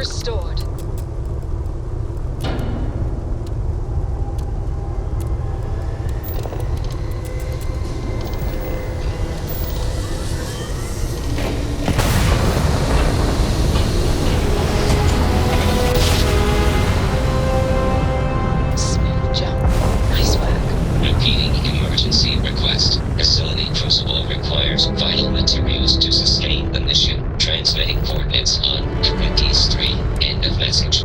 restored. Smooth jump. Nice work. Repeating emergency request. Facility Crucible requires vital materials to sustain the mission. Transmitting coordinates on Charybdis 3. End of message.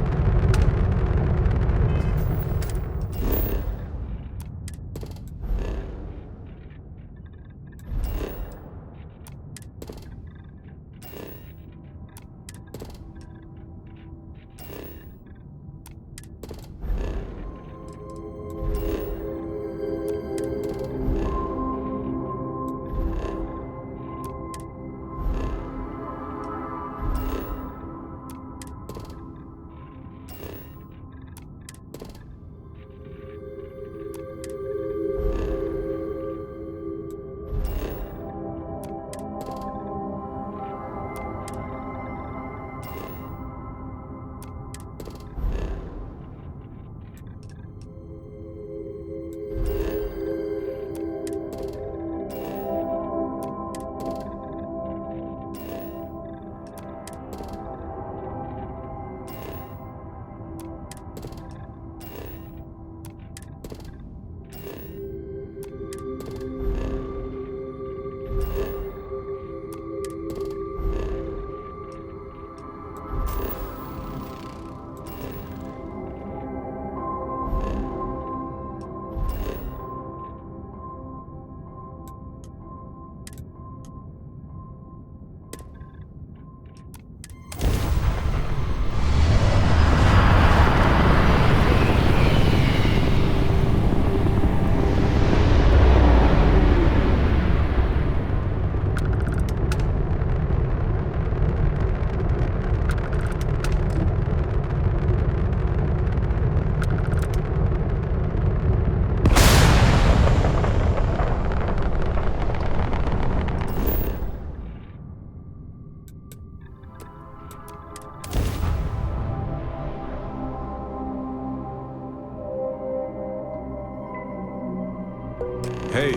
Hey,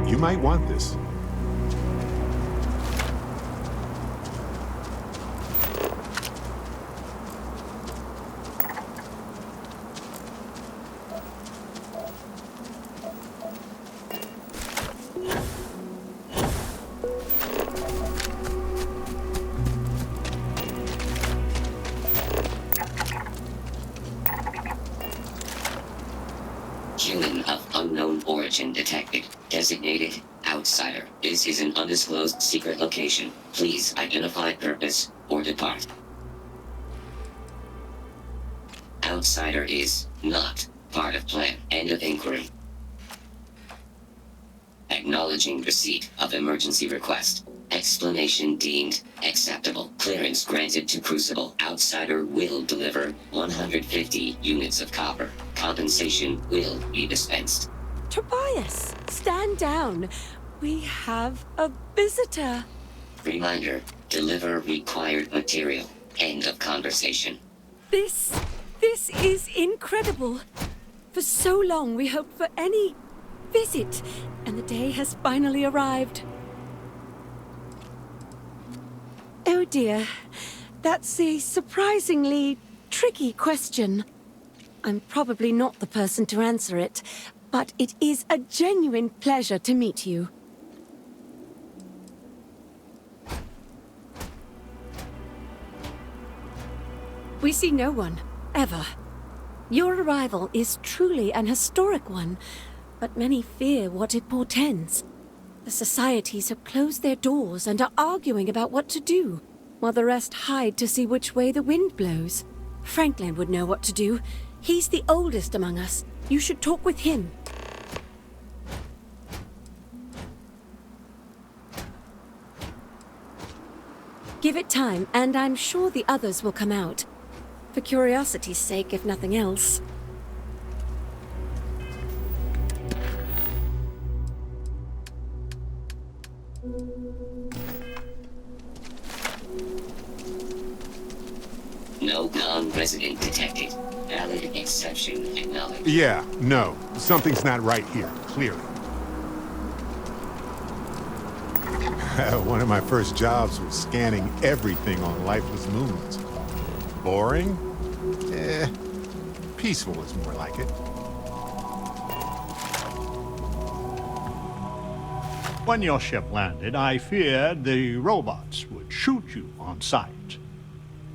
you might want this. Human of unknown origin detected. Designated outsider. This is an undisclosed secret location. Please identify purpose or depart. Outsider is not part of plan. End of inquiry. Acknowledging receipt of emergency request. Explanation deemed acceptable. Clearance granted to Crucible. Outsider will deliver 150 units of copper. Compensation will be dispensed. Tobias, stand down. We have a visitor. Reminder, deliver required material. End of conversation. This is incredible. For so long we hoped for any visit, and the day has finally arrived. Oh dear, that's a surprisingly tricky question. I'm probably not the person to answer it, but it is a genuine pleasure to meet you. We see no one, ever. Your arrival is truly an historic one, but many fear what it portends. The societies have closed their doors and are arguing about what to do, while the rest hide to see which way the wind blows. Franklin would know what to do. He's the oldest among us. You should talk with him. Give it time, and I'm sure the others will come out. For curiosity's sake, if nothing else. No President detected. Valid exception acknowledged. Yeah, no. Something's not right here, clearly. One of my first jobs was scanning everything on lifeless moons. Boring? Peaceful is more like it. When your ship landed, I feared the robots would shoot you on sight.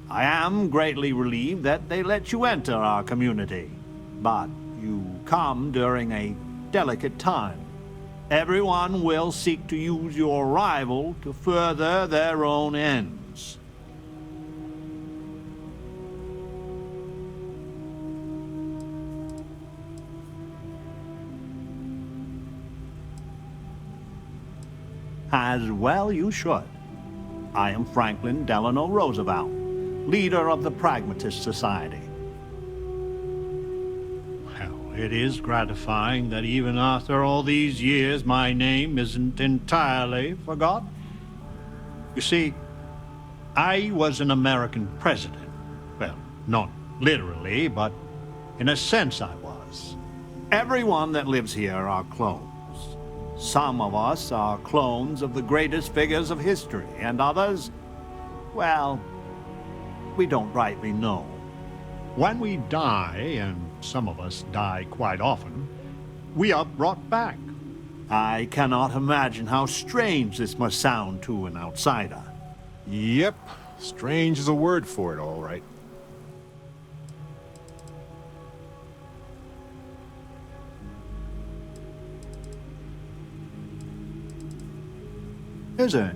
I am greatly relieved that they let you enter our community, but you come during a delicate time. Everyone will seek to use your arrival to further their own ends. As well you should. I am Franklin Delano Roosevelt, leader of the Pragmatist Society. Well, it is gratifying that even after all these years, my name isn't entirely forgotten. You see, I was an American president. Well, not literally, but in a sense I was. Everyone that lives here are clones. Some of us are clones of the greatest figures of history, and others, well, we don't rightly know. When we die, and some of us die quite often, we are brought back. I cannot imagine how strange this must sound to an outsider. Yep, strange is a word for it, all right. Is it?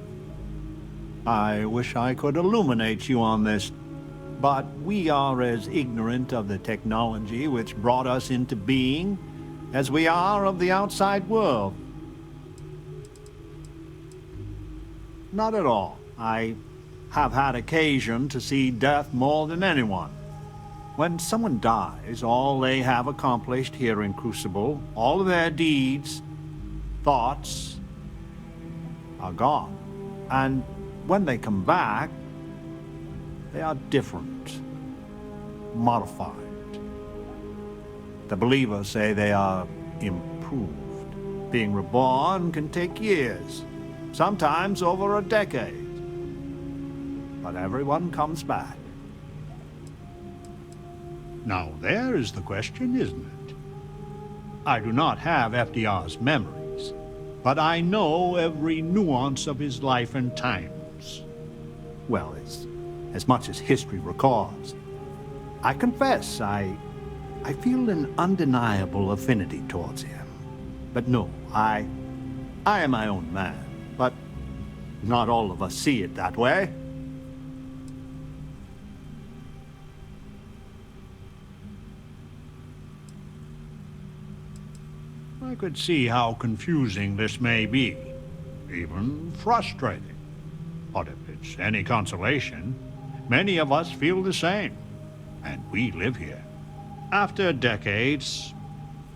I wish I could illuminate you on this, but we are as ignorant of the technology which brought us into being as we are of the outside world. Not at all. I have had occasion to see death more than anyone. When someone dies, all they have accomplished here in Crucible, all of their deeds, thoughts, are gone. And when they come back, they are different, modified. The believers say they are improved. Being reborn can take years, sometimes over a decade. But everyone comes back. Now there is the question, isn't it? I do not have FDR's memories, but I know every nuance of his life and times. Well, as much as history records. I confess, I feel an undeniable affinity towards him. But no, I am my own man, but not all of us see it that way. I could see how confusing this may be, even frustrating. But if it's any consolation, many of us feel the same, and we live here. After decades,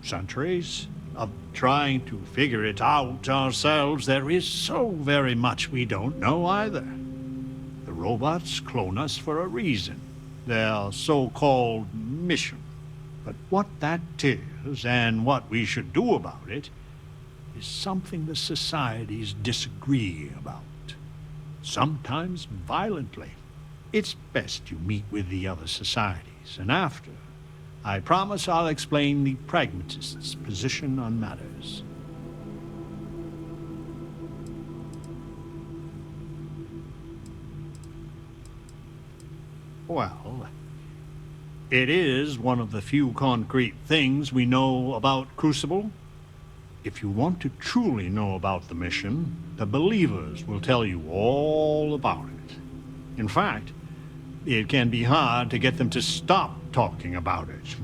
centuries, of trying to figure it out ourselves, there is so very much we don't know either. The robots clone us for a reason, their so-called mission. But what that is, and what we should do about it, is something the societies disagree about. Sometimes violently. It's best you meet with the other societies, and after, I promise I'll explain the pragmatists' position on matters. Well, it is one of the few concrete things we know about Crucible. If you want to truly know about the mission, the believers will tell you all about it. In fact, it can be hard to get them to stop talking about it.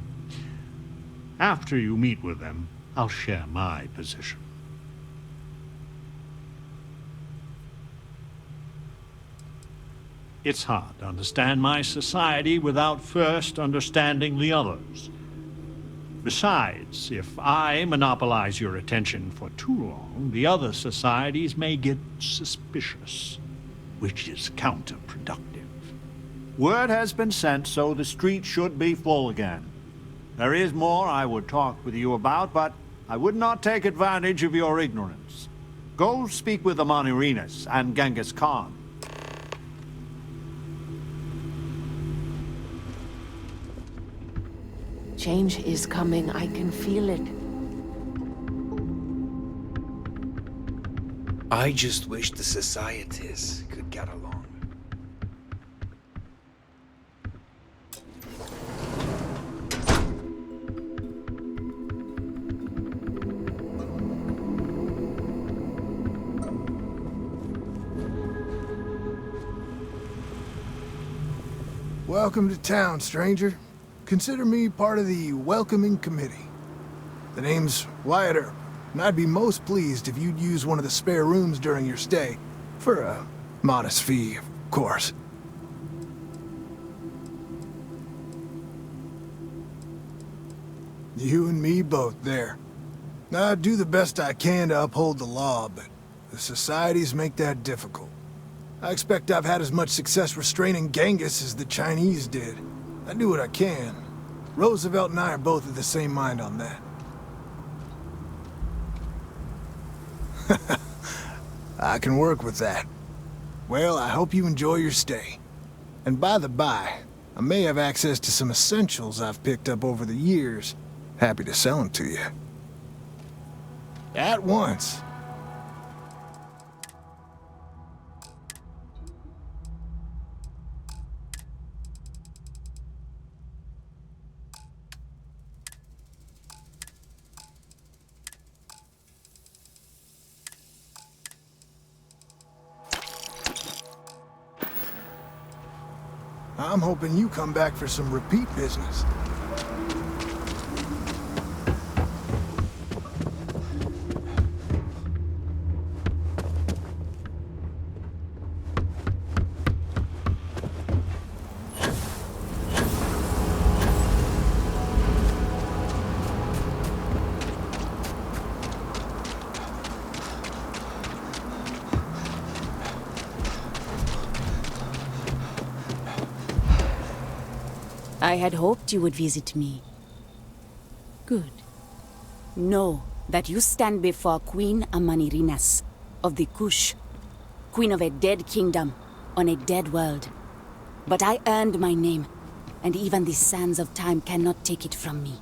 After you meet with them, I'll share my position. It's hard to understand my society without first understanding the others. Besides, if I monopolize your attention for too long, the other societies may get suspicious, which is counterproductive. Word has been sent, so the street should be full again. There is more I would talk with you about, but I would not take advantage of your ignorance. Go speak with Amanirenas and Genghis Khan. Change is coming. I can feel it. I just wish the societies could get along. Welcome to town, stranger. Consider me part of the welcoming committee. The name's Wyatt Earp, and I'd be most pleased if you'd use one of the spare rooms during your stay. For a modest fee, of course. You and me both there. I do the best I can to uphold the law, but the societies make that difficult. I expect I've had as much success restraining Genghis as the Chinese did. I do what I can. Roosevelt and I are both of the same mind on that. I can work with that. Well, I hope you enjoy your stay. And by the by, I may have access to some essentials I've picked up over the years. Happy to sell them to you. At once. I'm hoping you come back for some repeat business. I had hoped you would visit me. Good. Know that you stand before Queen Amanirenas of the Kush, queen of a dead kingdom on a dead world. But I earned my name, and even the sands of time cannot take it from me.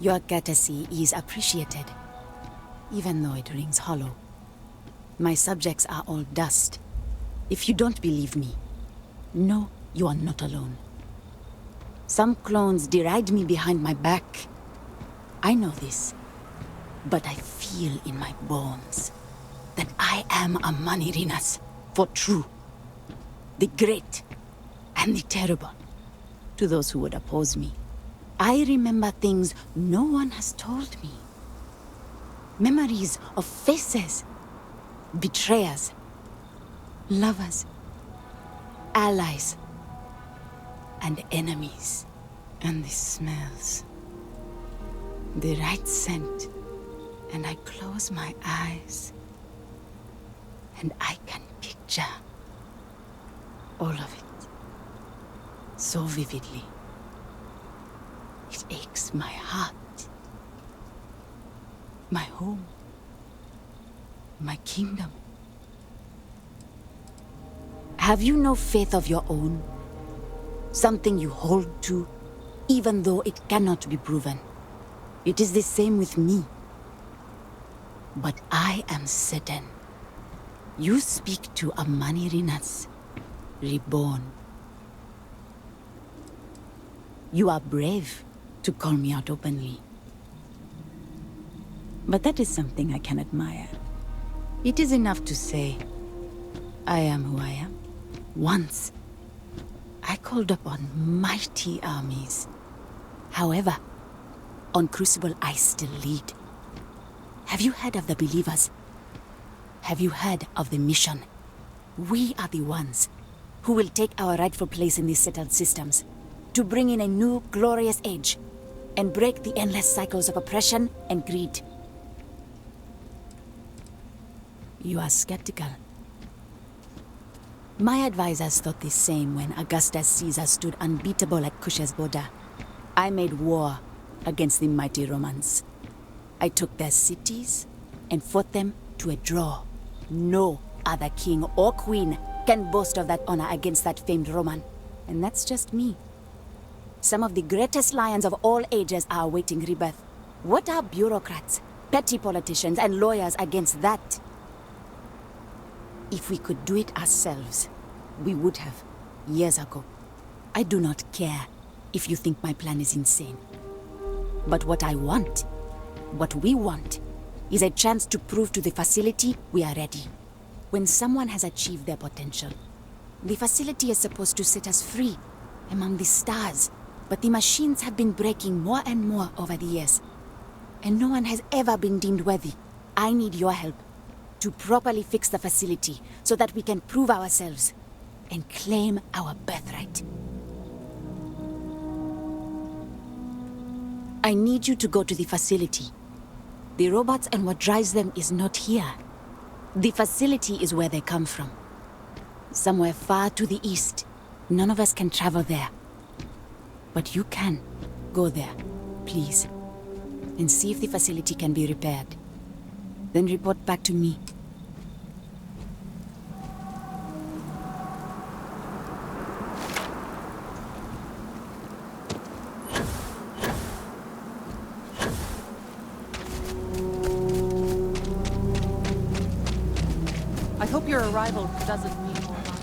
Your courtesy is appreciated, even though it rings hollow. My subjects are all dust. If you don't believe me, know you are not alone. Some clones deride me behind my back. I know this, but I feel in my bones that I am Amanirenas for true. The great and the terrible to those who would oppose me. I remember things no one has told me. Memories of faces, betrayers, lovers, allies, and enemies. And the smells. The right scent. And I close my eyes. And I can picture all of it. So vividly. It aches my heart. My home. My kingdom. Have you no faith of your own? Something you hold to, even though it cannot be proven. It is the same with me. But I am certain. You speak to Amanirenas, reborn. You are brave to call me out openly. But that is something I can admire. It is enough to say, I am who I am. Once, I called upon mighty armies. However, on Crucible I still lead. Have you heard of the believers? Have you heard of the mission? We are the ones who will take our rightful place in these settled systems to bring in a new glorious age and break the endless cycles of oppression and greed. You are skeptical. My advisors thought the same when Augustus Caesar stood unbeatable at Cush's border. I made war against the mighty Romans. I took their cities and fought them to a draw. No other king or queen can boast of that honor against that famed Roman. And that's just me. Some of the greatest lions of all ages are awaiting rebirth. What are bureaucrats, petty politicians, and lawyers against that? If we could do it ourselves, we would have, years ago. I do not care if you think my plan is insane. But what I want, what we want, is a chance to prove to the facility we are ready. When someone has achieved their potential, the facility is supposed to set us free among the stars. But the machines have been breaking more and more over the years, and no one has ever been deemed worthy. I need your help to properly fix the facility so that we can prove ourselves and claim our birthright. I need you to go to the facility. The robots and what drives them is not here. The facility is where they come from. Somewhere far to the east. None of us can travel there. But you can. Go there, please. And see if the facility can be repaired. Then report back to me. I hope your arrival doesn't mean more life.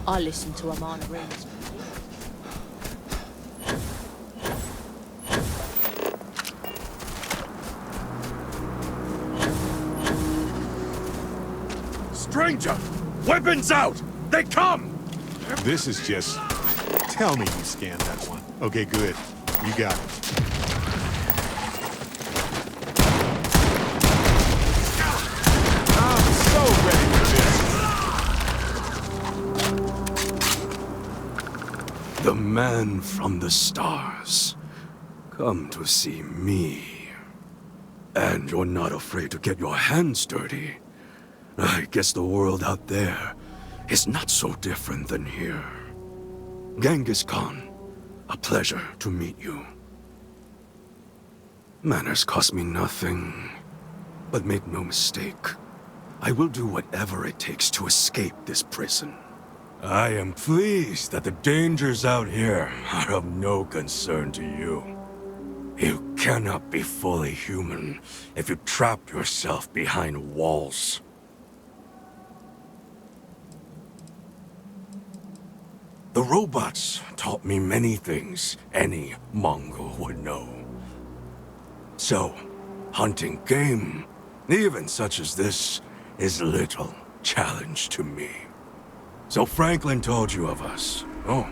I'll listen to Amon Rings. Stranger! Weapons out! They come! This is just... Tell me you scanned that one. Okay, good. You got it. I'm so ready for this! The man from the stars. Come to see me. And you're not afraid to get your hands dirty. I guess the world out there is not so different than here. Genghis Khan, a pleasure to meet you. Manners cost me nothing, but make no mistake, I will do whatever it takes to escape this prison. I am pleased that the dangers out here are of no concern to you. You cannot be fully human if you trap yourself behind walls. The robots taught me many things any Mongol would know. So, hunting game, even such as this, is little challenge to me. So Franklin told you of us. Oh,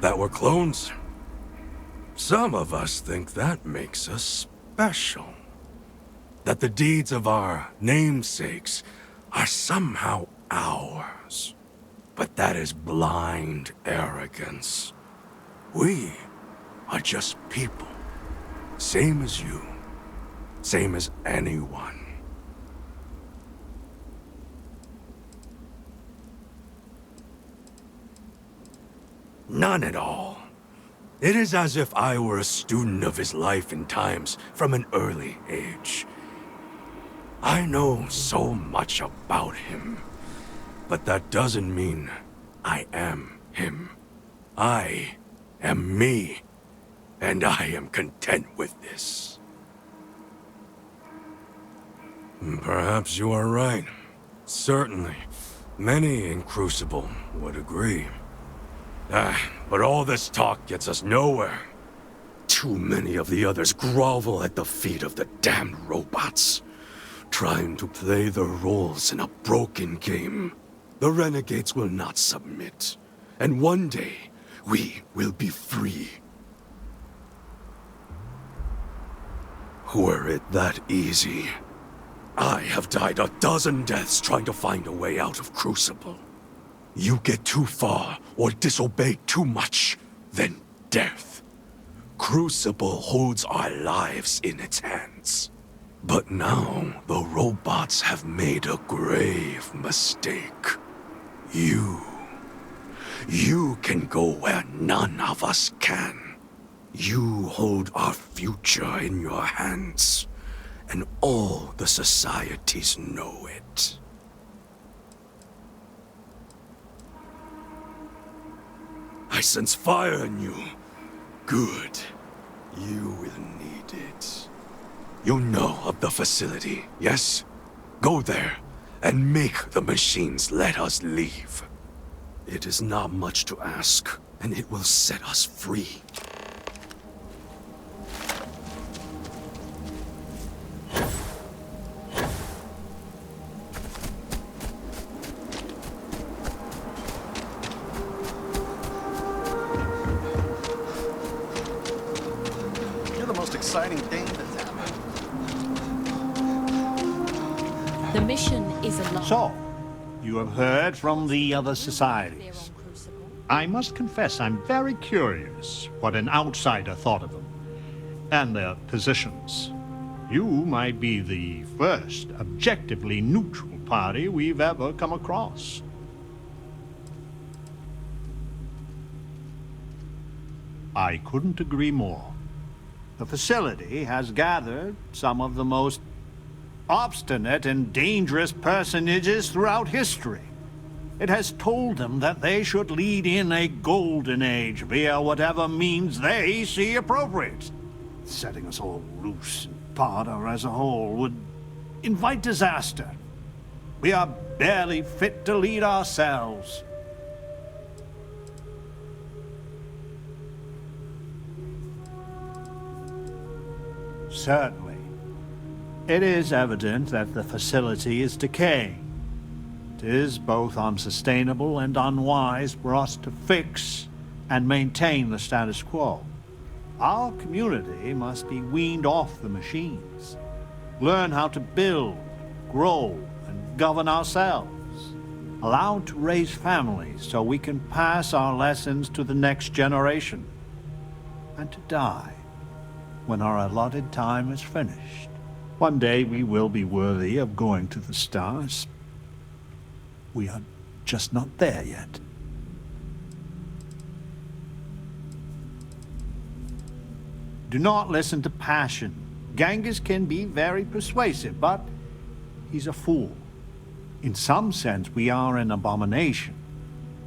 that we're clones? Some of us think that makes us special. That the deeds of our namesakes are somehow ours. But that is blind arrogance. We are just people. Same as you. Same as anyone. None at all. It is as if I were a student of his life and times from an early age. I know so much about him. But that doesn't mean I am him. I am me, and I am content with this. Perhaps you are right. Certainly, many in Crucible would agree. But all this talk gets us nowhere. Too many of the others grovel at the feet of the damned robots, trying to play their roles in a broken game. The renegades will not submit, and one day, we will be free. Were it that easy, I have died a dozen deaths trying to find a way out of Crucible. You get too far or disobey too much, then death. Crucible holds our lives in its hands. But now, the robots have made a grave mistake. You can go where none of us can. You hold our future in your hands, and all the societies know it. I sense fire in you. Good. You will need it. You know of the facility, yes? Go there and make the machines let us leave. It is not much to ask, and it will set us free. You're the most exciting thing that's happened. The mission is a long... So, you have heard from the other societies. I must confess I'm very curious what an outsider thought of them and their positions. You might be the first objectively neutral party we've ever come across. I couldn't agree more. The facility has gathered some of the most obstinate and dangerous personages throughout history. It has told them that they should lead in a golden age via whatever means they see appropriate. Setting us all loose and parter as a whole would invite disaster. We are barely fit to lead ourselves. Certainly. It is evident that the facility is decaying. It is both unsustainable and unwise for us to fix and maintain the status quo. Our community must be weaned off the machines, learn how to build, grow, and govern ourselves, allowed to raise families so we can pass our lessons to the next generation, and to die when our allotted time is finished. One day we will be worthy of going to the stars. We are just not there yet. Do not listen to passion. Genghis can be very persuasive, but he's a fool. In some sense, we are an abomination,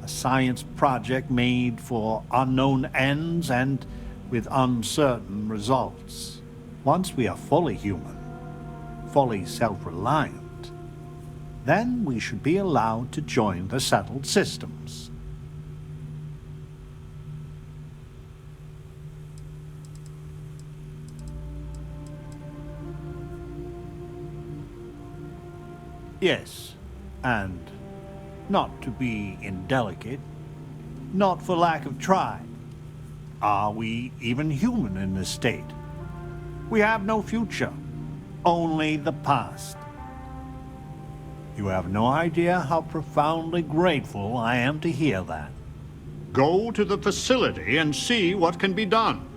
a science project made for unknown ends and with uncertain results. Once we are fully human, fully self-reliant, then we should be allowed to join the settled systems. Yes, and not to be indelicate, not for lack of trying. Are we even human in this state? We have no future, only the past. You have no idea how profoundly grateful I am to hear that. Go to the facility and see what can be done.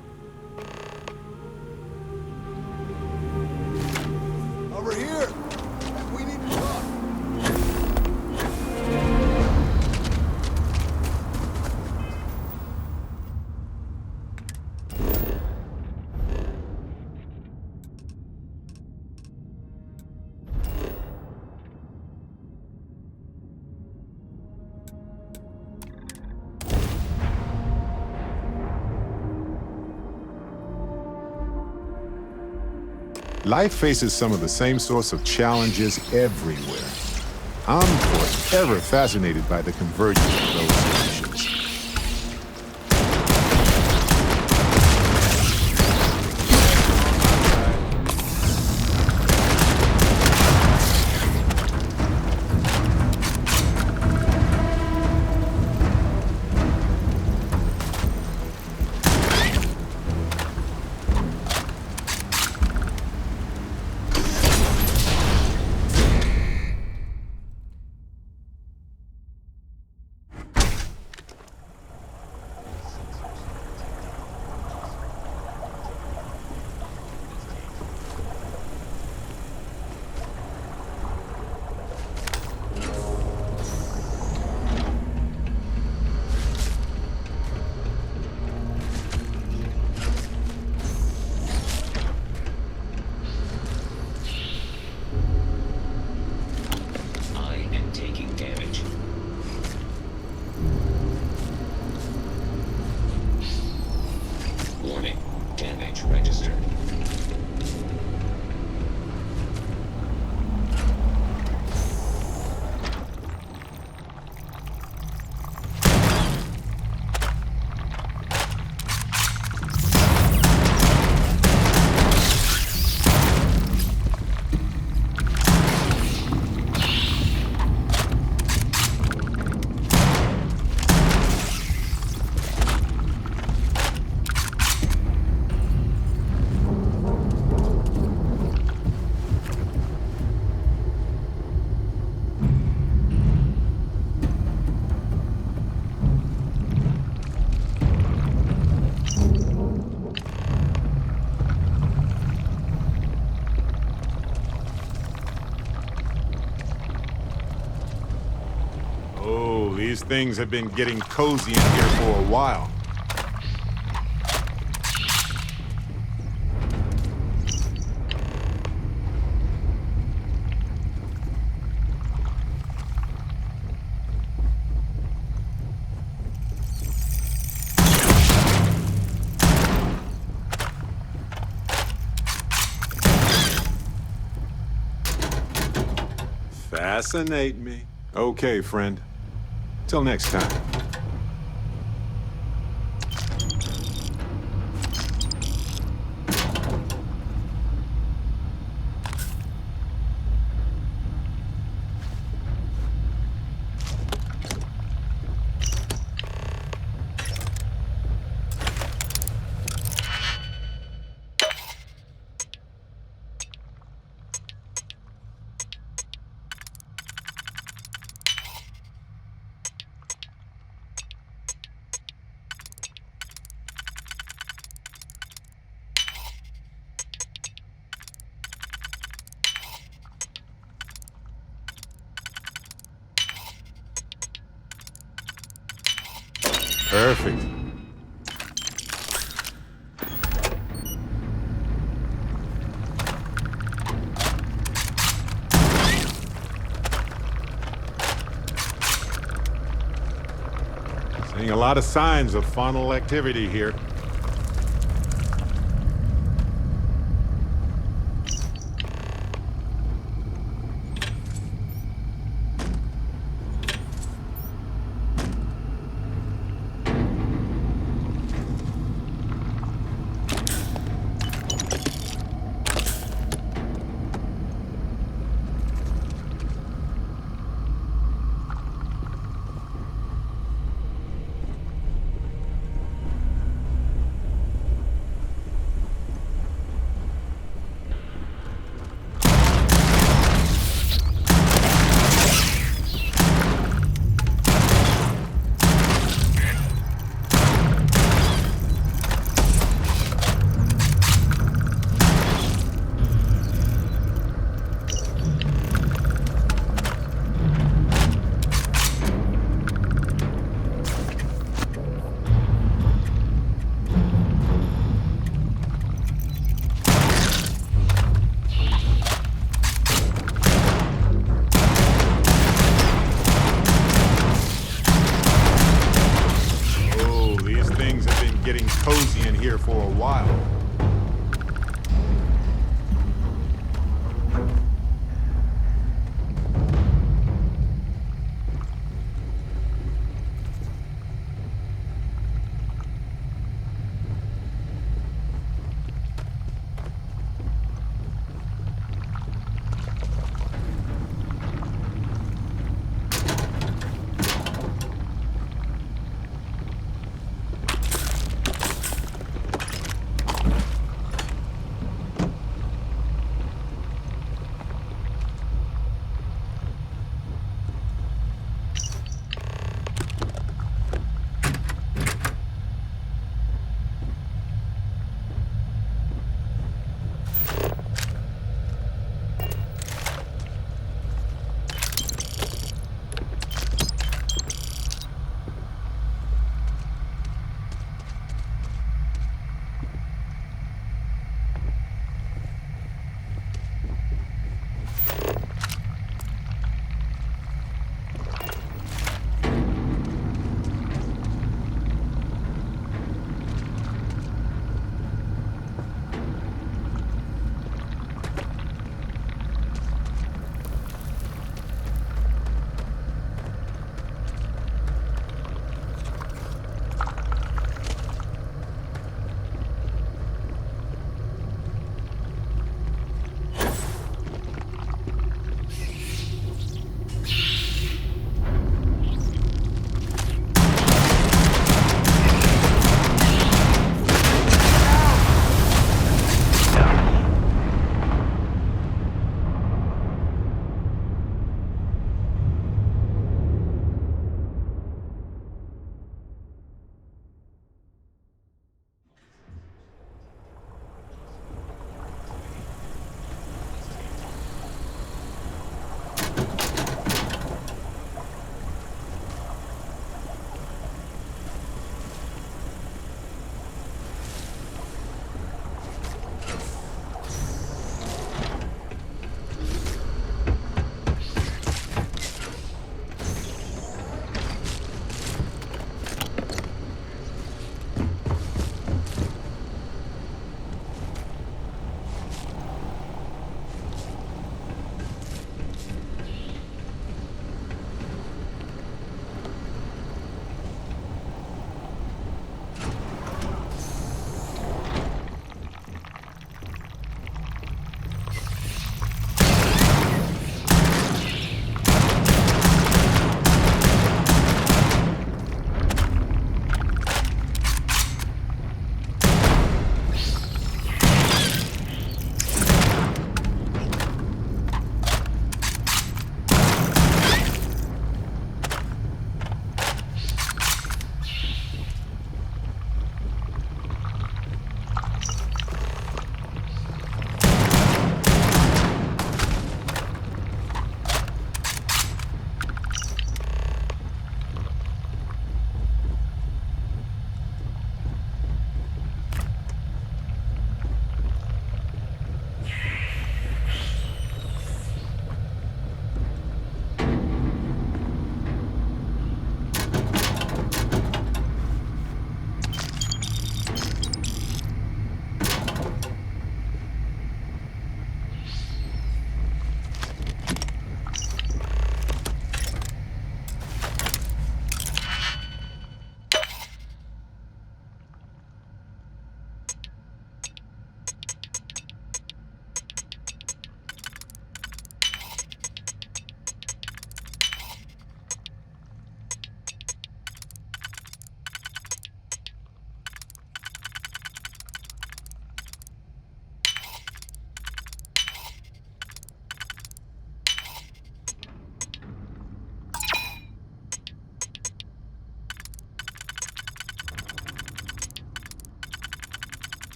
Over here! We need to talk. Life faces some of the same sorts of challenges everywhere. I'm forever fascinated by the convergence of those solutions. things have been getting cozy in here for a while. Fascinate me. Okay, friend. Till next time. Perfect. Seeing a lot of signs of faunal activity here.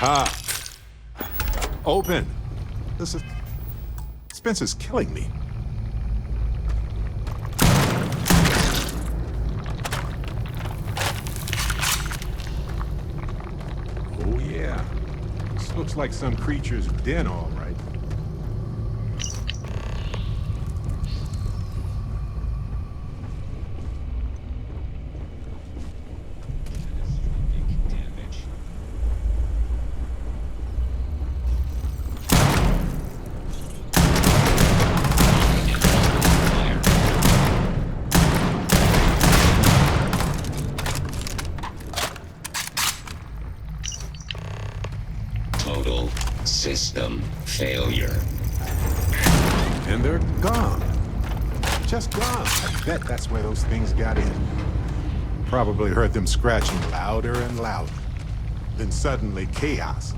Aha! Open! This is... Spencer's killing me. Oh yeah. This looks like some creature's den, all right. Total system failure. And they're gone. Just gone. I bet that's where those things got in. Probably heard them scratching louder and louder. Then suddenly chaos.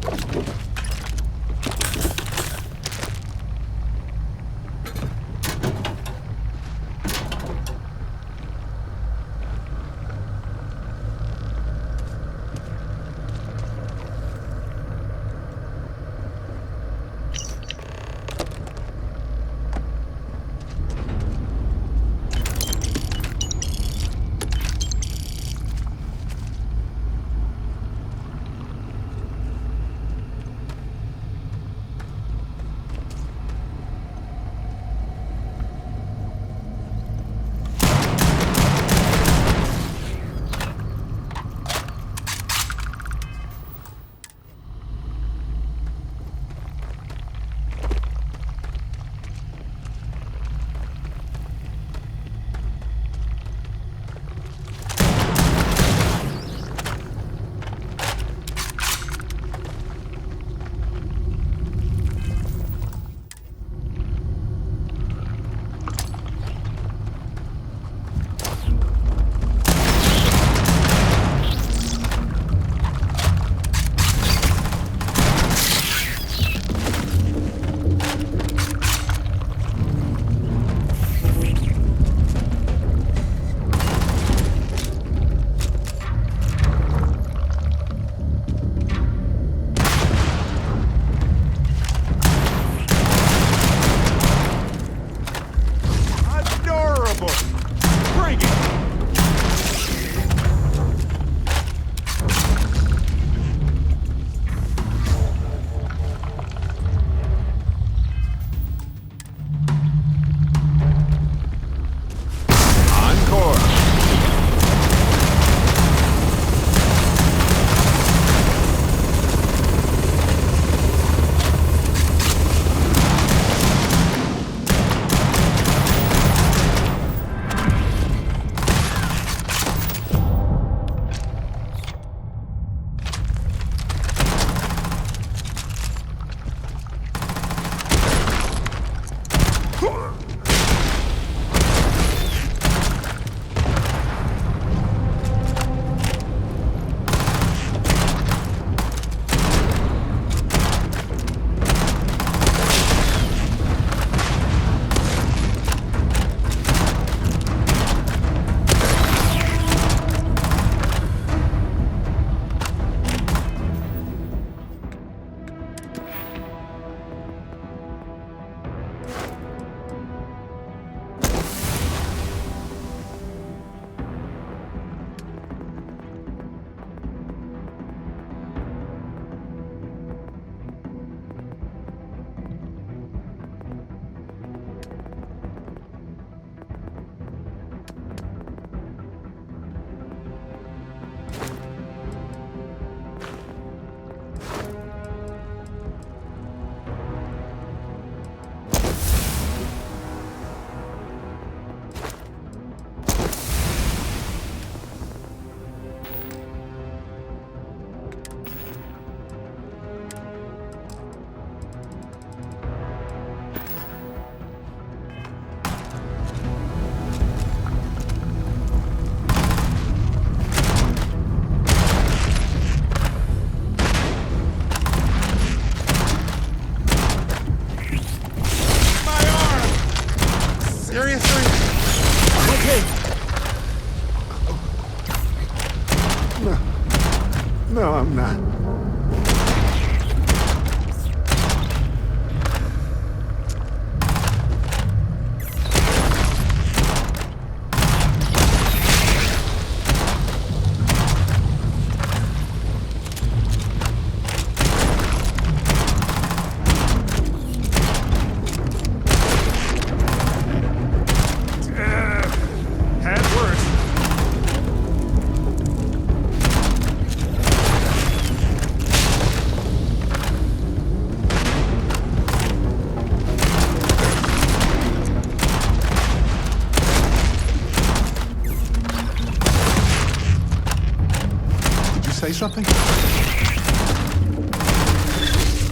something?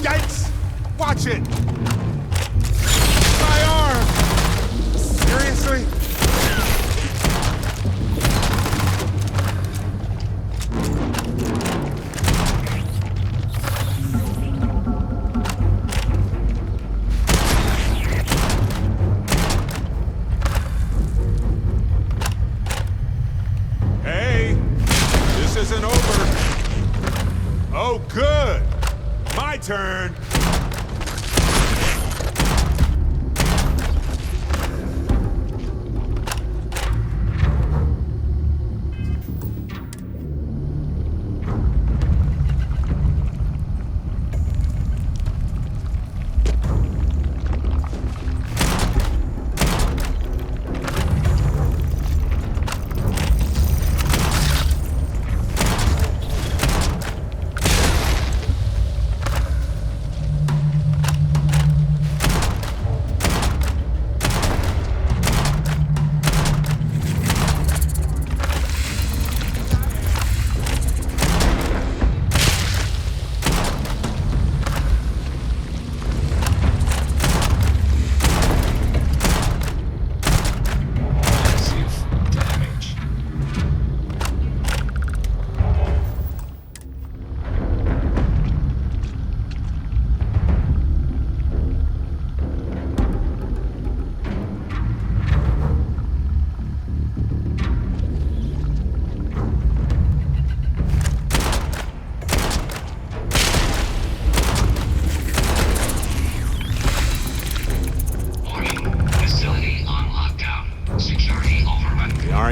Yikes! Watch it! My arm! Seriously? Hey! This isn't over. Oh, good! My turn!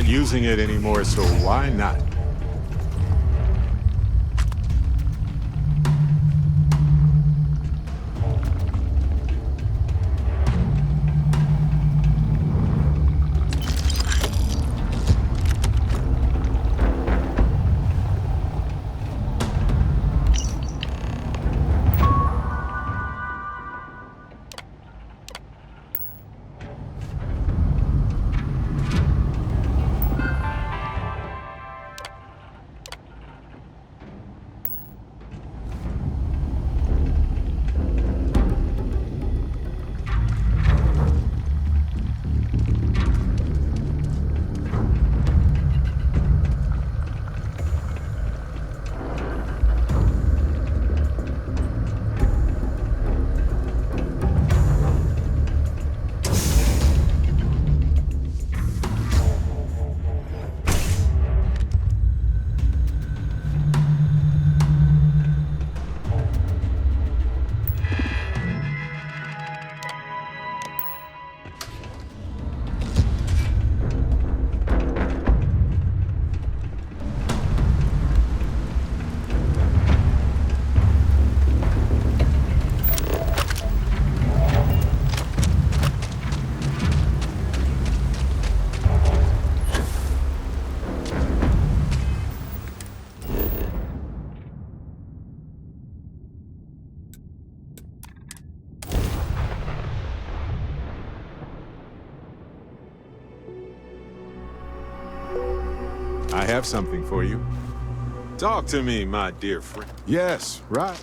Using it anymore, so why not? I have something for you. Talk to me, my dear friend. Yes, right.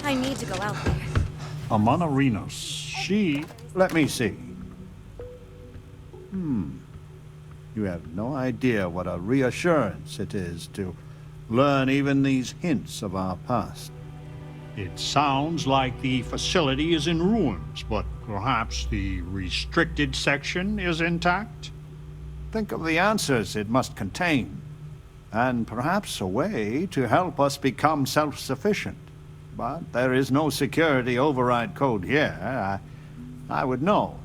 I need to go out there. Amana she... Let me see. You have no idea what a reassurance it is to learn even these hints of our past. It sounds like the facility is in ruins, but perhaps the restricted section is intact? Think of the answers it must contain, and perhaps a way to help us become self-sufficient. But there is no security override code here. I would know.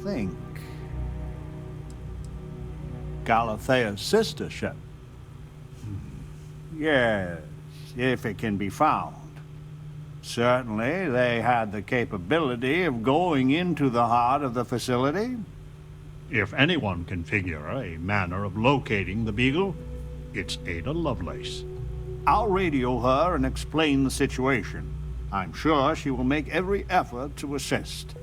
Think. Galathea's sister ship. Yes, if it can be found. Certainly, they had the capability of going into the heart of the facility. If anyone can figure a manner of locating the Beagle, it's Ada Lovelace. I'll radio her and explain the situation. I'm sure she will make every effort to assist.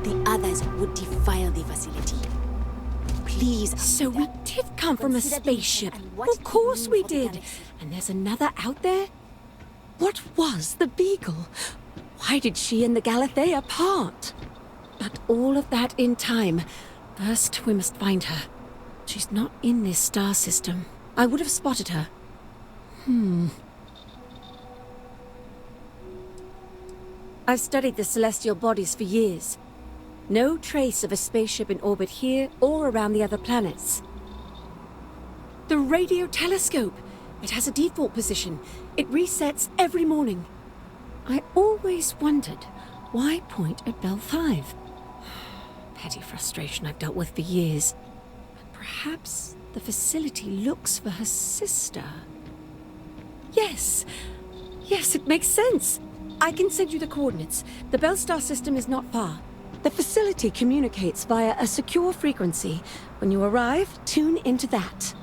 The others would defile the facility. Please. So we did come from a spaceship. Of course we did. And there's another out there? What was the Beagle? Why did she and the Galathea part? But all of that in time. First, we must find her. She's not in this star system. I would have spotted her. I've studied the celestial bodies for years. No trace of a spaceship in orbit here or around the other planets. The radio telescope! It has a default position. It resets every morning. I always wondered, why point at Bell 5? Petty frustration I've dealt with for years. But perhaps the facility looks for her sister. Yes! Yes, it makes sense. I can send you the coordinates. The Bell Star system is not far. The facility communicates via a secure frequency. When you arrive, tune into that.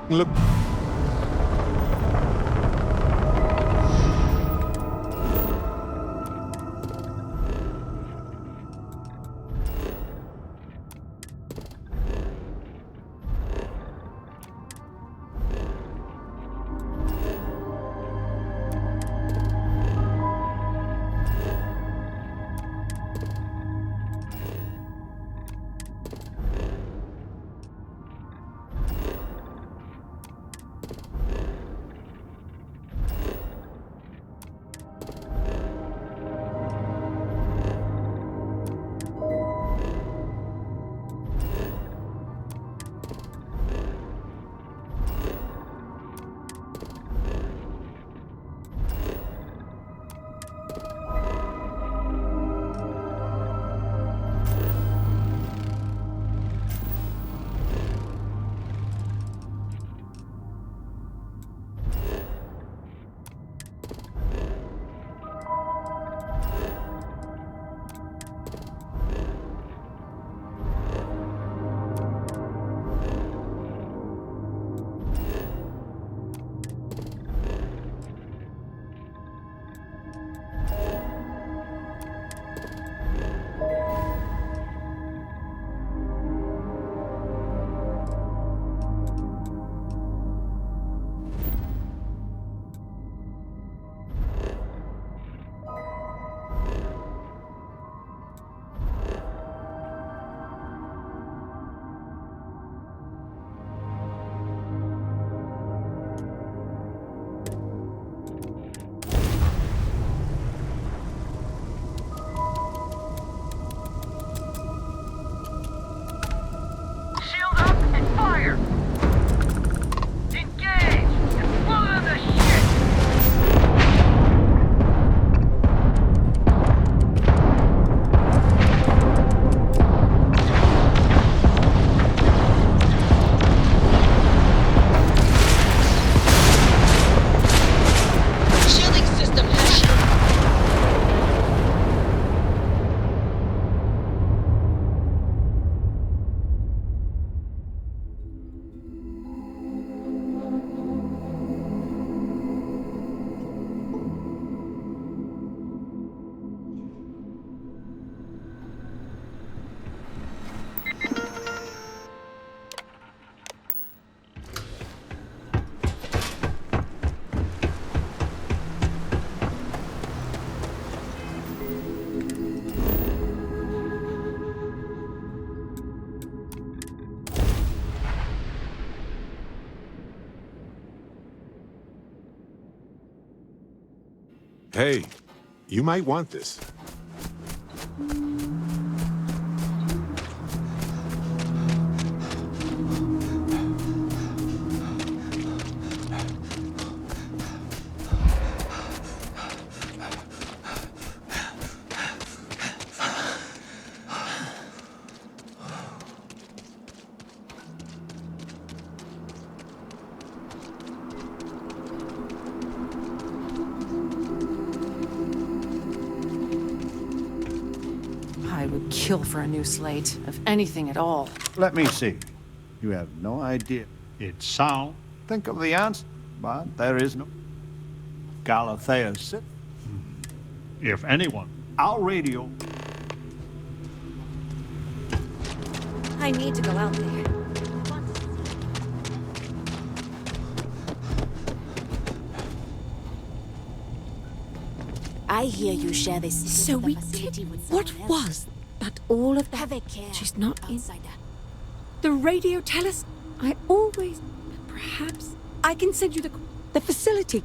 Look. Hey, you might want this. I would kill for a new slate, of anything at all. Let me see. You have no idea. It's sound. Think of the answer, but there is no. Galathea sit. If anyone, our radio. I need to go out there. I hear you share this secret So of the we facility did. with What someone was else. that all of that? Have a care, She's not in. outsider. The radio tell us. I always. Perhaps I can send you the facility.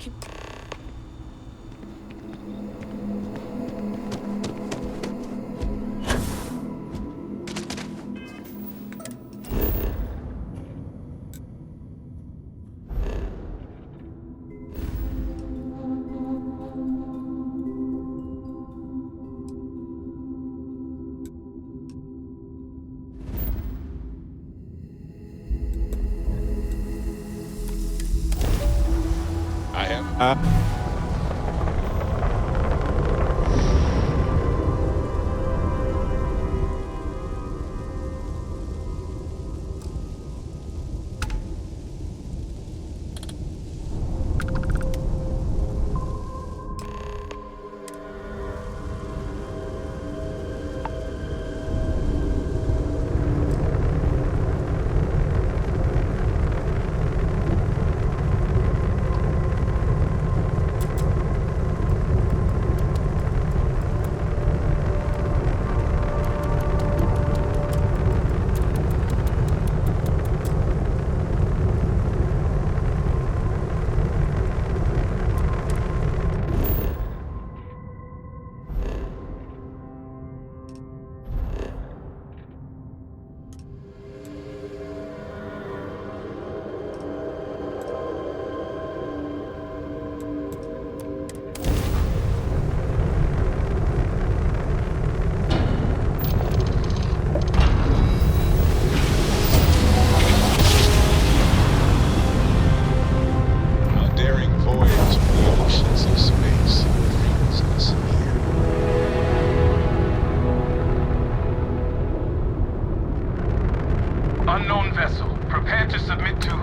Unknown vessel. Prepare to submit to...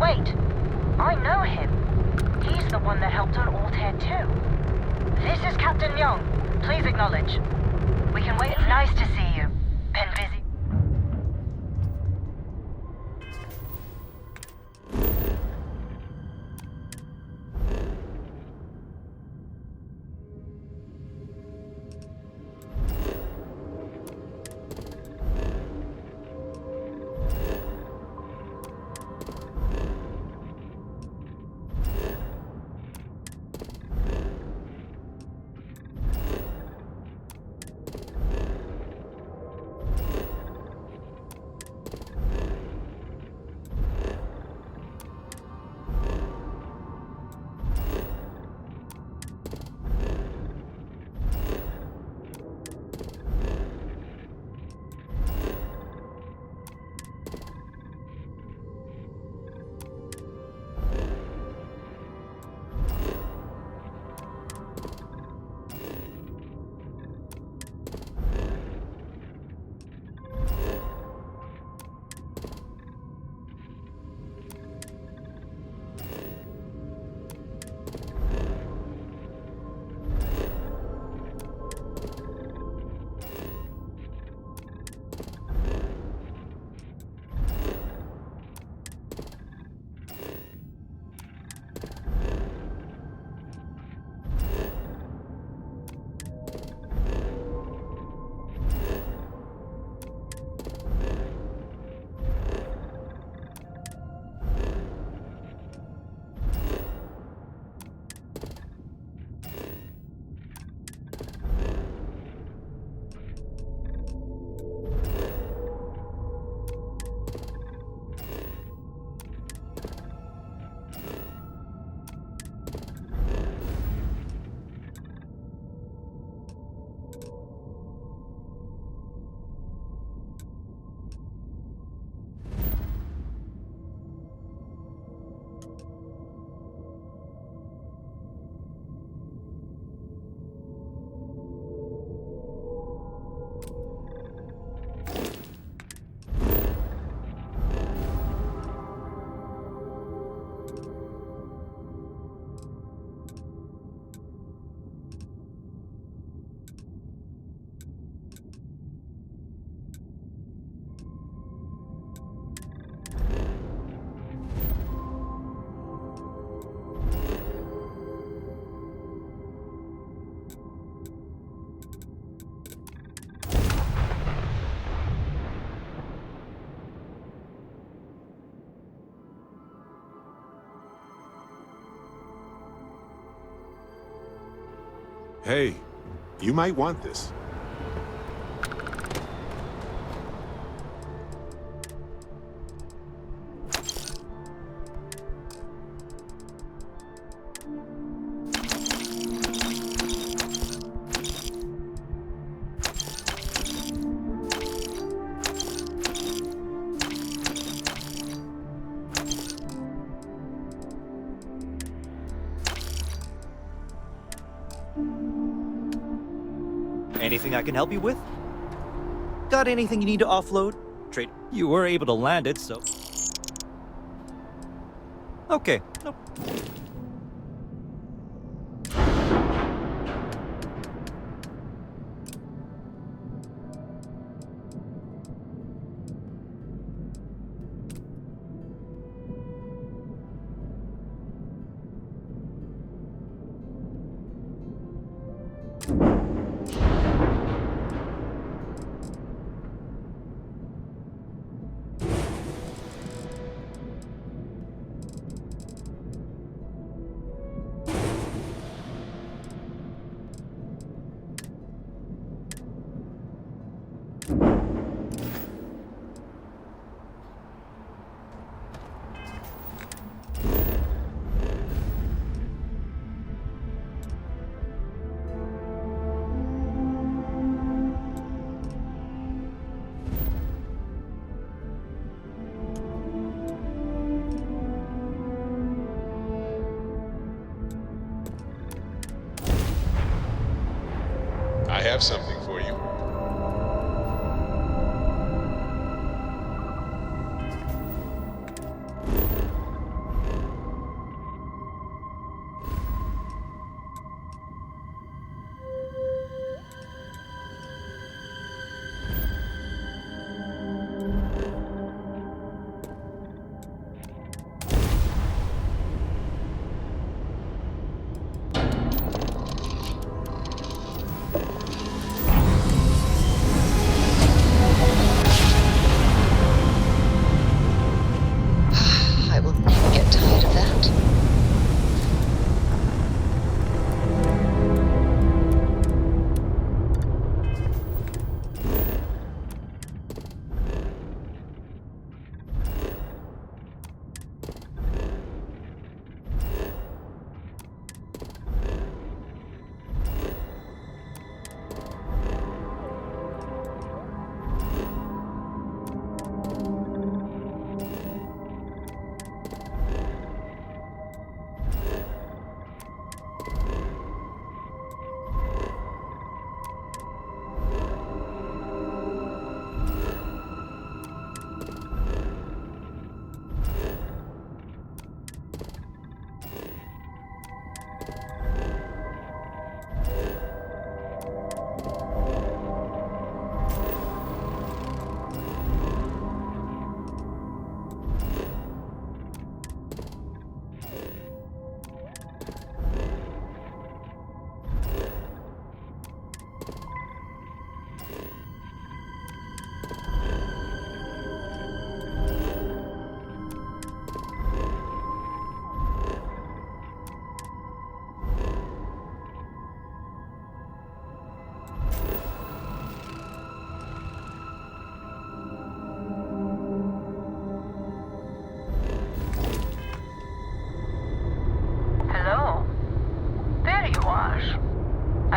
Wait. I know him. He's the one that helped on Altair 2. This is Captain Young. Please acknowledge. We can wait. Nice to see you. Been busy. Hey, you might want this. Anything I can help you with? Got anything you need to offload? Trade. You were able to land it, so... Okay. Nope. I have something for you.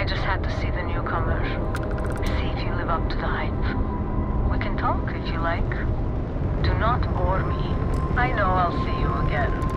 I just had to see the newcomers. See if you live up to the hype. We can talk if you like. Do not bore me. I know I'll see you again.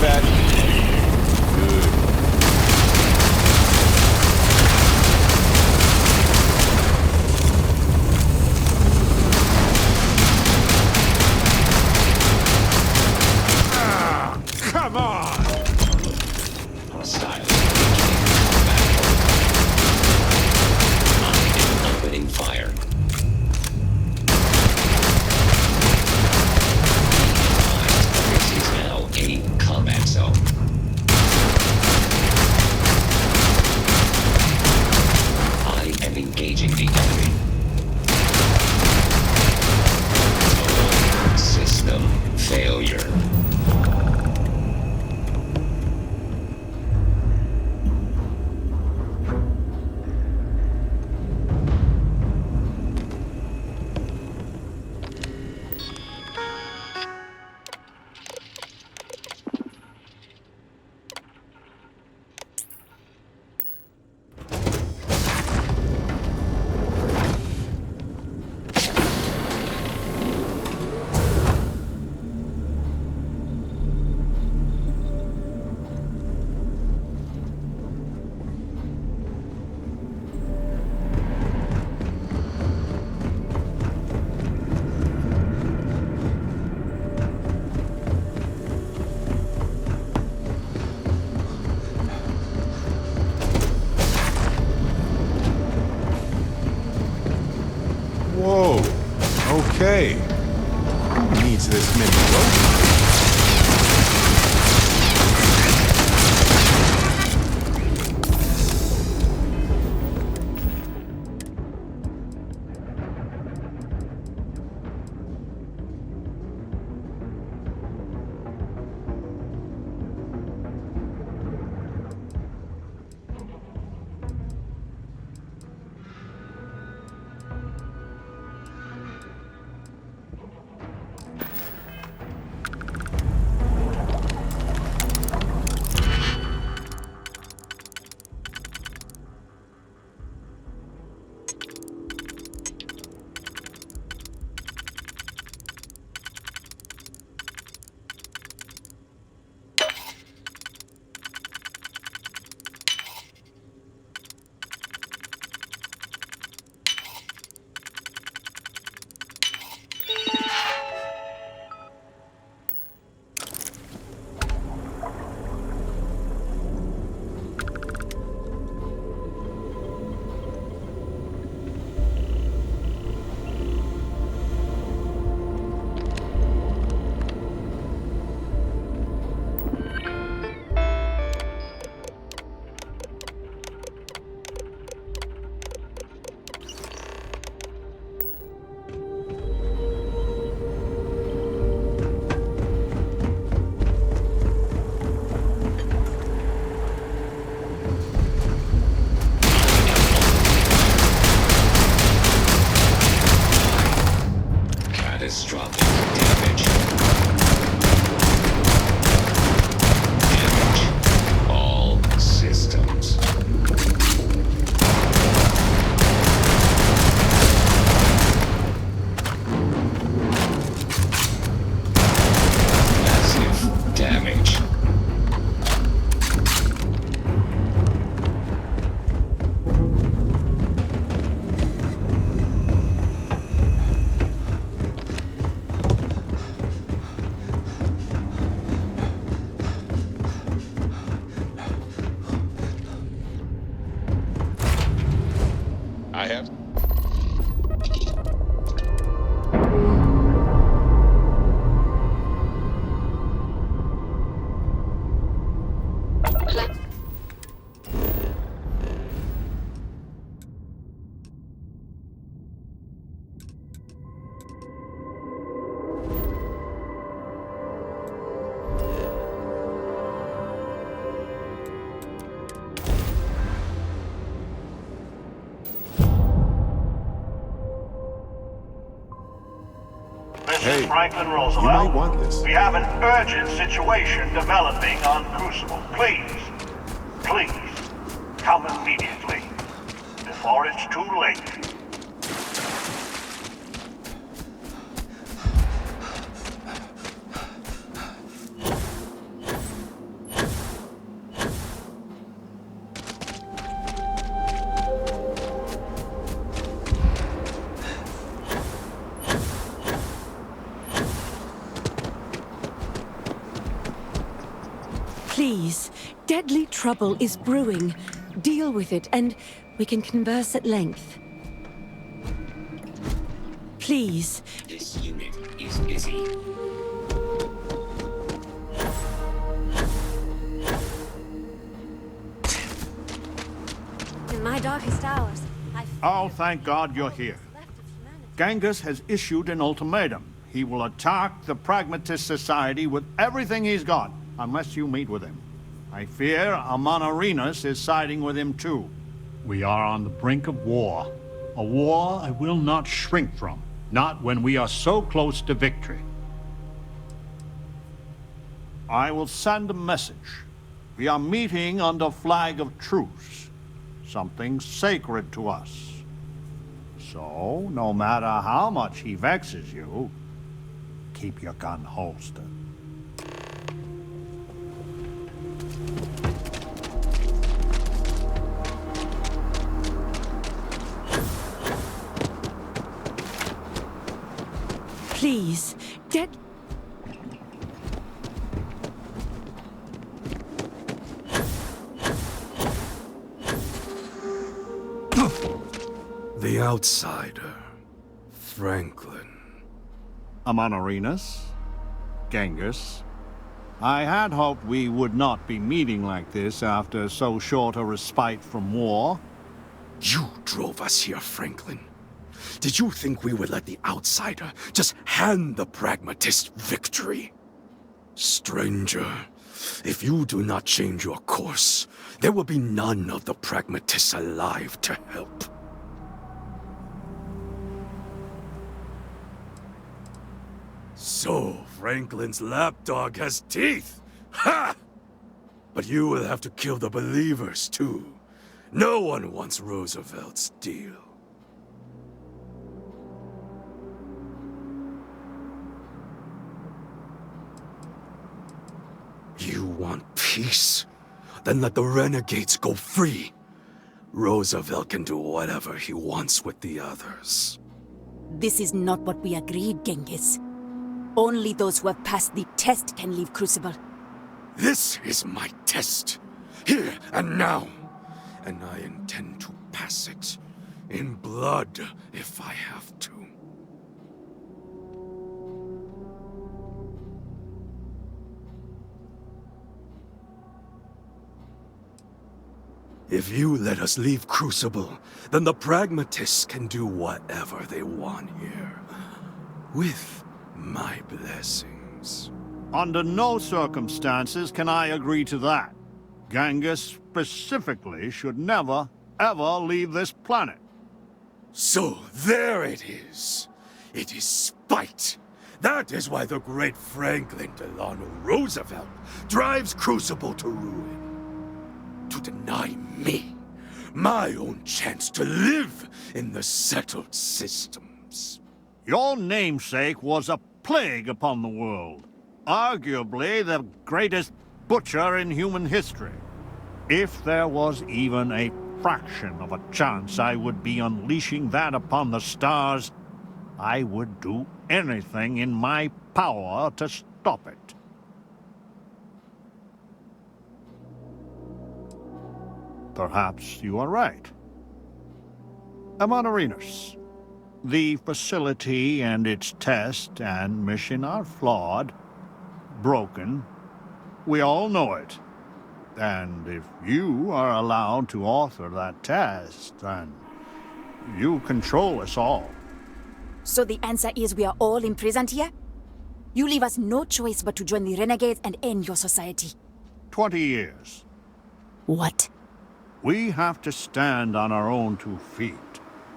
back. Come on! Hostile. Opening fire. This is now a combat zone. I am engaging the enemy. Total system failure. Whoa. Okay. Who needs this many robots? Catastrophic damage. Damage all systems. Massive damage. I have. Hey, Franklin you Roosevelt. might want this. We have an urgent situation developing on Crucible. Please, come immediately, before it's too late. Please, deadly trouble is brewing. Deal with it, and we can converse at length. Please. This unit is busy. In my darkest hours, Oh, thank God you're here. Genghis has issued an ultimatum. He will attack the Pragmatist Society with everything he's got, unless you meet with him. I fear Amonarinas is siding with him too. We are on the brink of war. A war I will not shrink from, not when we are so close to victory. I will send a message. We are meeting under flag of truce, something sacred to us. So, no matter how much he vexes you, keep your gun holstered. Please, The outsider. Franklin. Amonarinas, Genghis, I had hoped we would not be meeting like this after so short a respite from war. You drove us here, Franklin. Did you think we would let the outsider just hand the pragmatist victory? Stranger, if you do not change your course, there will be none of the pragmatists alive to help. So, Franklin's lapdog has teeth! Ha! But you will have to kill the believers, too. No one wants Roosevelt's deal. You want peace? Then let the renegades go free. Roosevelt can do whatever he wants with the others. This is not what we agreed, Genghis. Only those who have passed the test can leave Crucible. This is my test. Here and now. And I intend to pass it. In blood, if I have to. If you let us leave Crucible, then the pragmatists can do whatever they want here. With my blessings. Under no circumstances can I agree to that. Genghis specifically should never, ever leave this planet. So there it is. It is spite. That is why the great Franklin Delano Roosevelt drives Crucible to ruin. To deny me my own chance to live in the settled systems. Your namesake was a plague upon the world. Arguably the greatest butcher in human history. If there was even a fraction of a chance I would be unleashing that upon the stars, I would do anything in my power to stop it. Perhaps you are right. Amonarinas, the facility and its test and mission are flawed, broken. We all know it. And if you are allowed to author that test, then you control us all. So the answer is we are all imprisoned here? You leave us no choice but to join the renegades and end your society. 20 years. What? We have to stand on our own 2 feet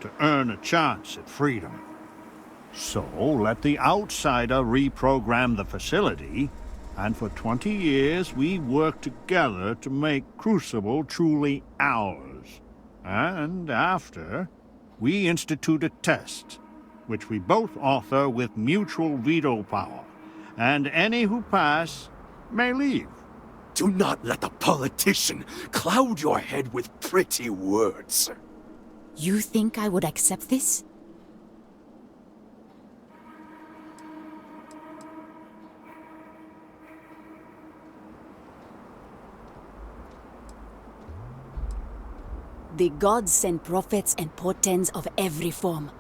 to earn a chance at freedom. So let the outsider reprogram the facility, and for 20 years we work together to make Crucible truly ours. And after, we institute a test, which we both author with mutual veto power, and any who pass may leave. Do not let the politician cloud your head with pretty words. You think I would accept this? The gods send prophets and portents of every form.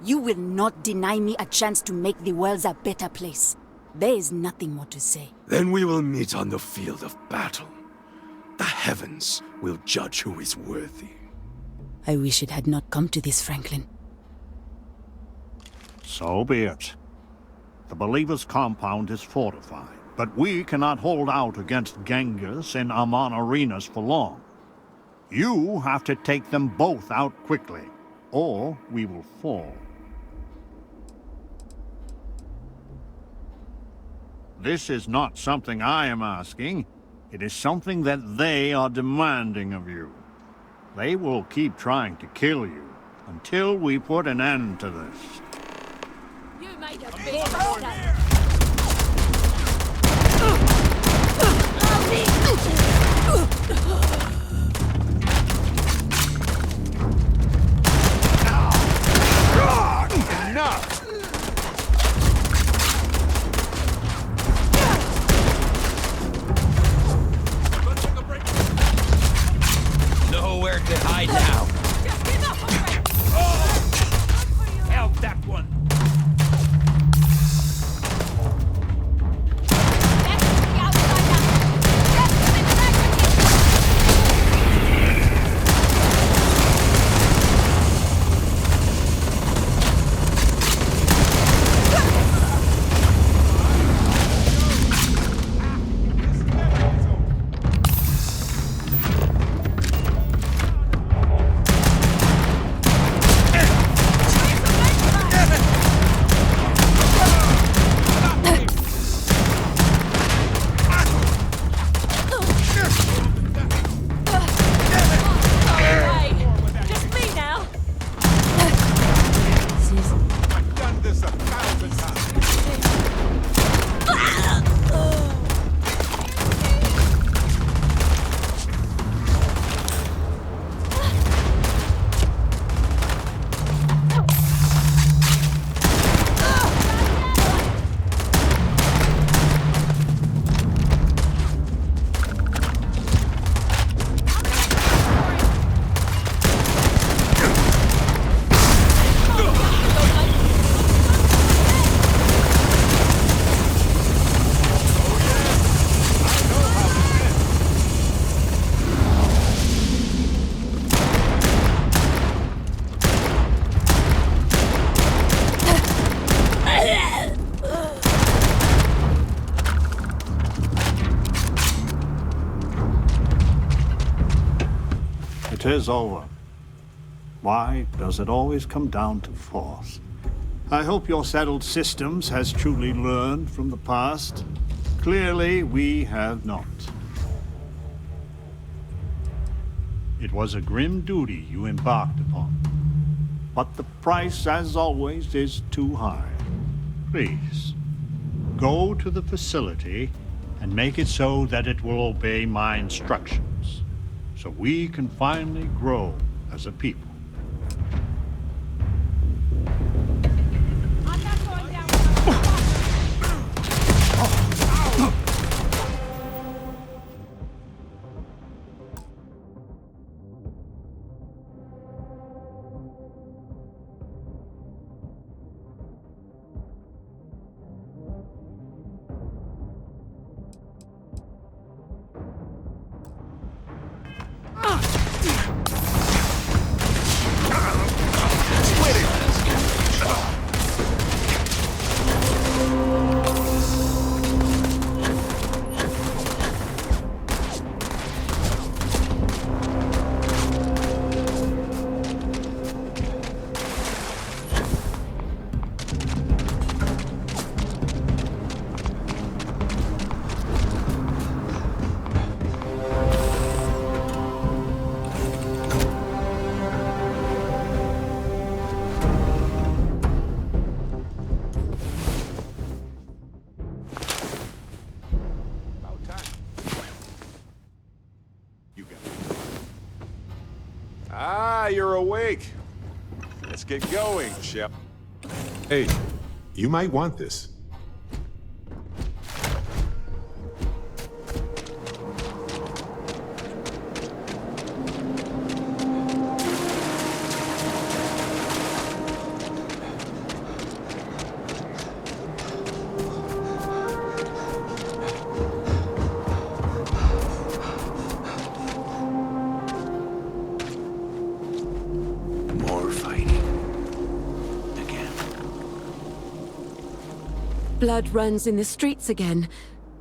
You will not deny me a chance to make the world a better place. There is nothing more to say. Then we will meet on the field of battle. The heavens will judge who is worthy. I wish it had not come to this, Franklin. So be it. The Believer's compound is fortified, but we cannot hold out against Genghis and Amon arenas for long. You have to take them both out quickly, or we will fall. This is not something I am asking. It is something that they are demanding of you. They will keep trying to kill you until we put an end to this. You made a big mistake. Enough! Nowhere to hide now. Help that one. It is over. Why does it always come down to force? I hope your settled systems has truly learned from the past. Clearly, we have not. It was a grim duty you embarked upon. But the price, as always, is too high. Please, go to the facility and make it so that it will obey my instructions, so we can finally grow as a people. You're awake. Let's get going, Shep. Hey, you might want this. Blood runs in the streets again.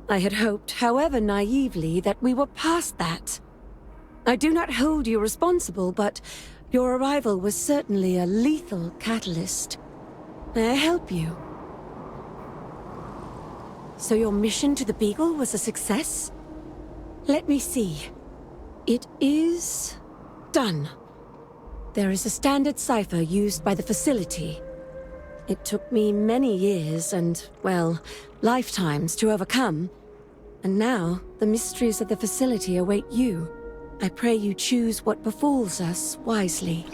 I had hoped, however naively, that we were past that. I do not hold you responsible, but your arrival was certainly a lethal catalyst. May I help you? So your mission to the Beagle was a success? Let me see. It is done. There is a standard cipher used by the facility. It took me many years and, well, lifetimes to overcome. And now, the mysteries of the facility await you. I pray you choose what befalls us wisely.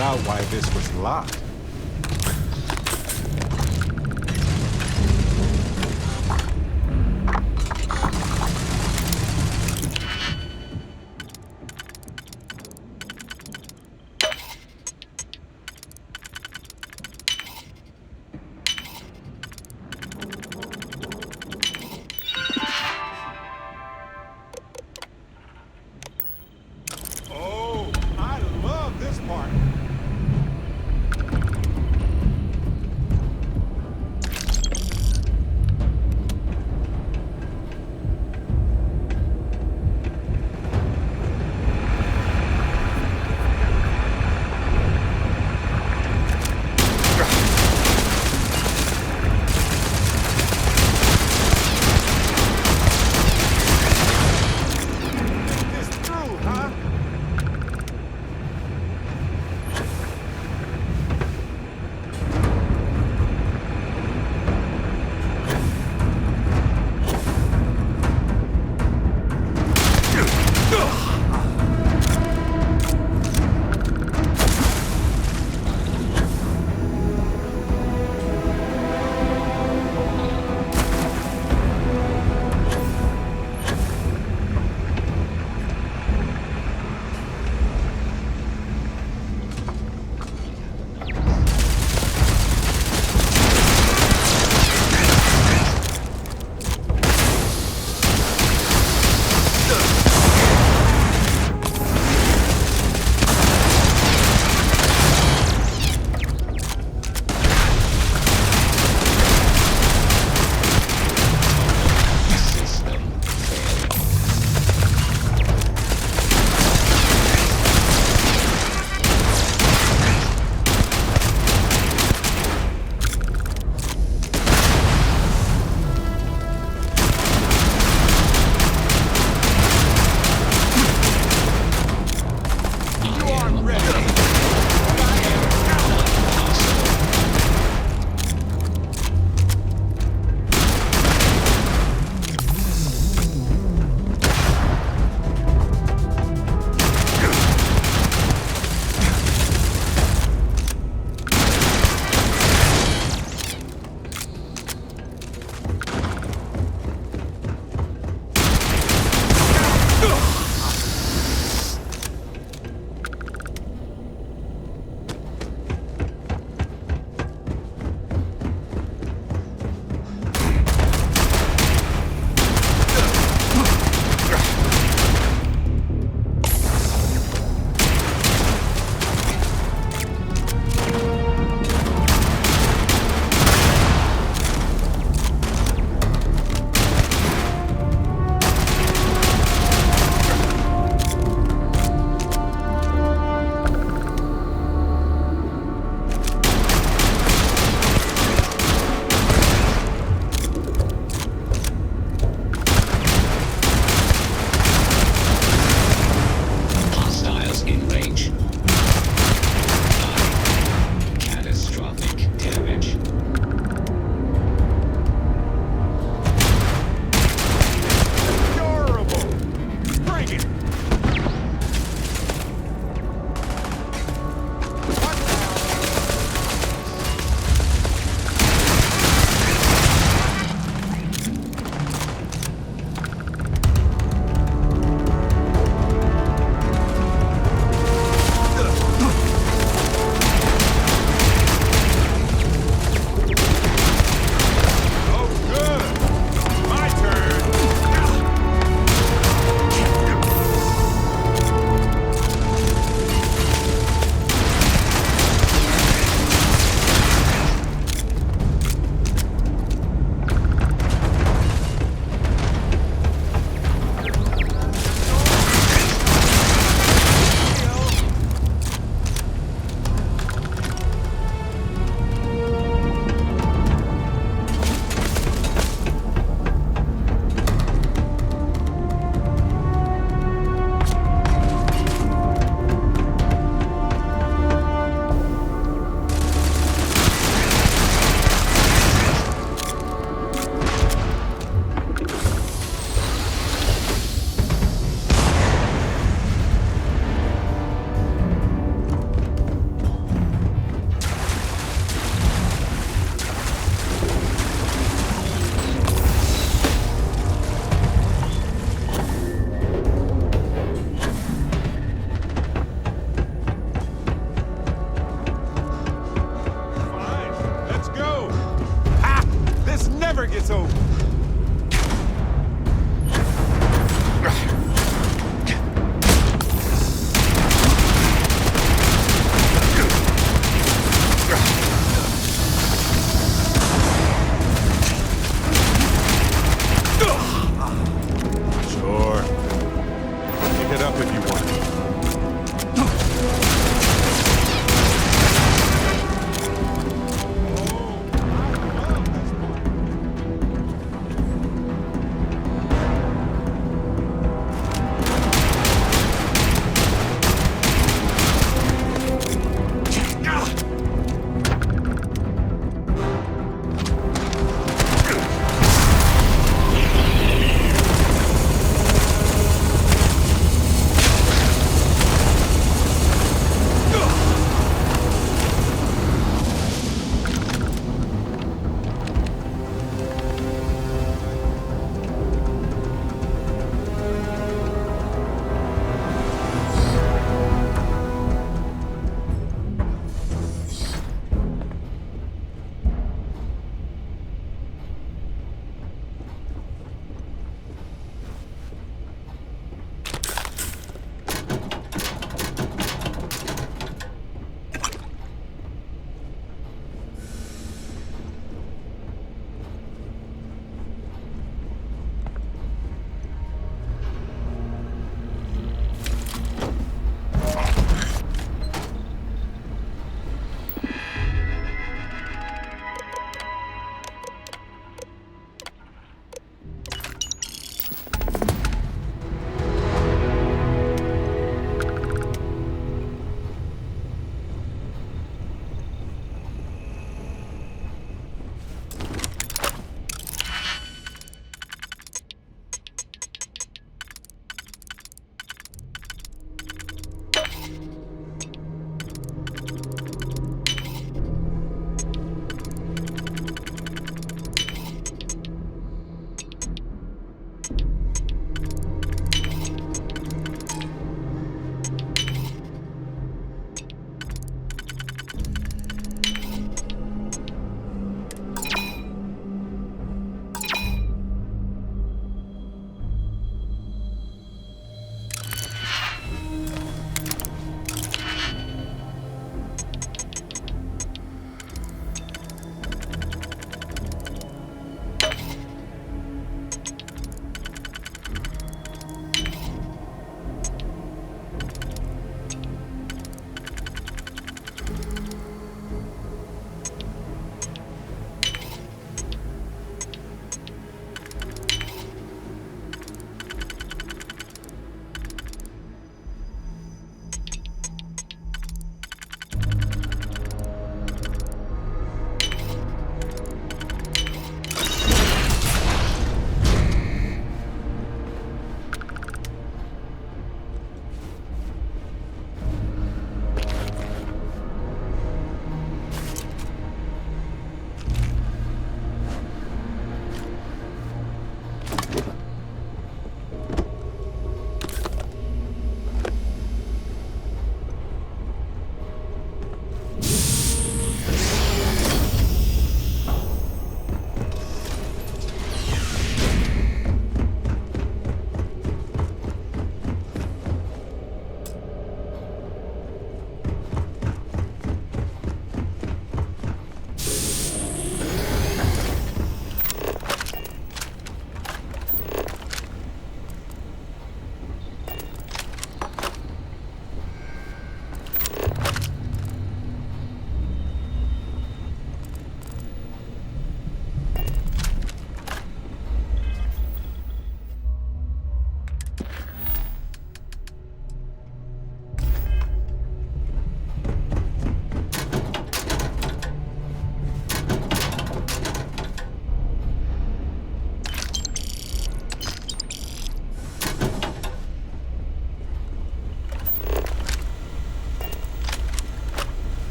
Out why this was locked.